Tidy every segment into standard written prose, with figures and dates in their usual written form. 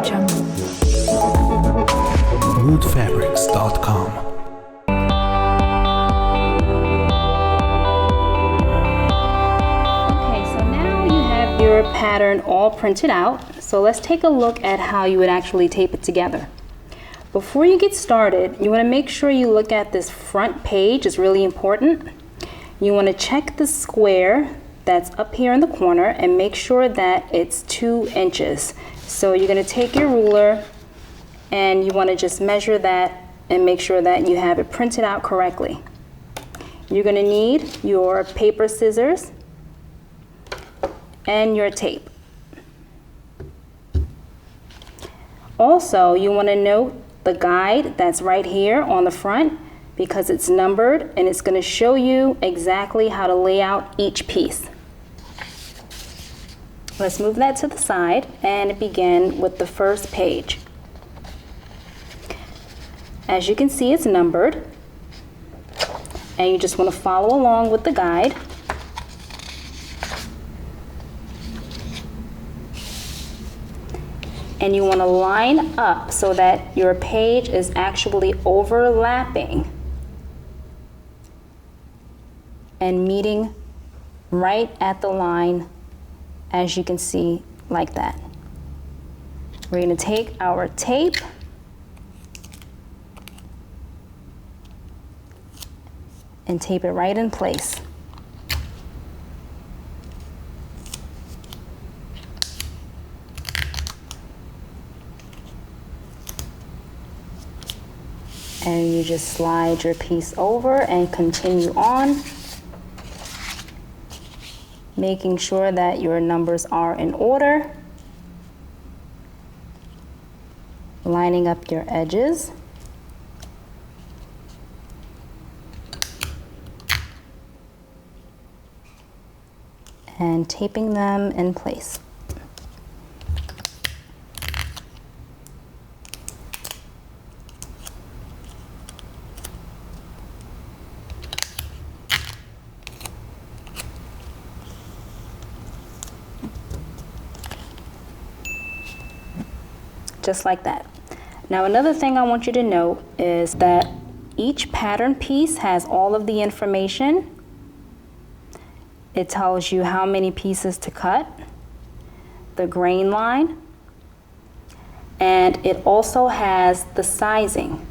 moodfabrics.com. Your pattern all printed out, so let's take a look at how you would actually tape it together. Before you get started, you want to make sure you look at this front page. It's really important. You want to check the square that's up here in the corner and make sure that it's 2 inches. So you're going to take your ruler and you want to just measure that and make sure that you have it printed out correctly. You're going to need your paper scissors and your tape. Also, you want to note the guide that's right here on the front because it's numbered and it's going to show you exactly how to lay out each piece. Let's move that to the side and begin with the first page. As you can see, it's numbered and you just want to follow along with the guide. And you want to line up so that your page is actually overlapping and meeting right at the line, as you can see, like that. We're going to take our tape and tape it right in place. And you just slide your piece over and continue on, making sure that your numbers are in order, lining up your edges, and taping them in place. Just like that. Now another thing I want you to note is that each pattern piece has all of the information. It tells you how many pieces to cut, the grain line, and it also has the sizing.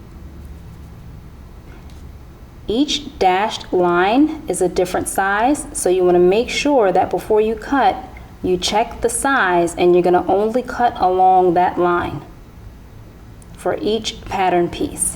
Each dashed line is a different size, so you want to make sure that before you cut, you check the size and you're going to only cut along that line for each pattern piece.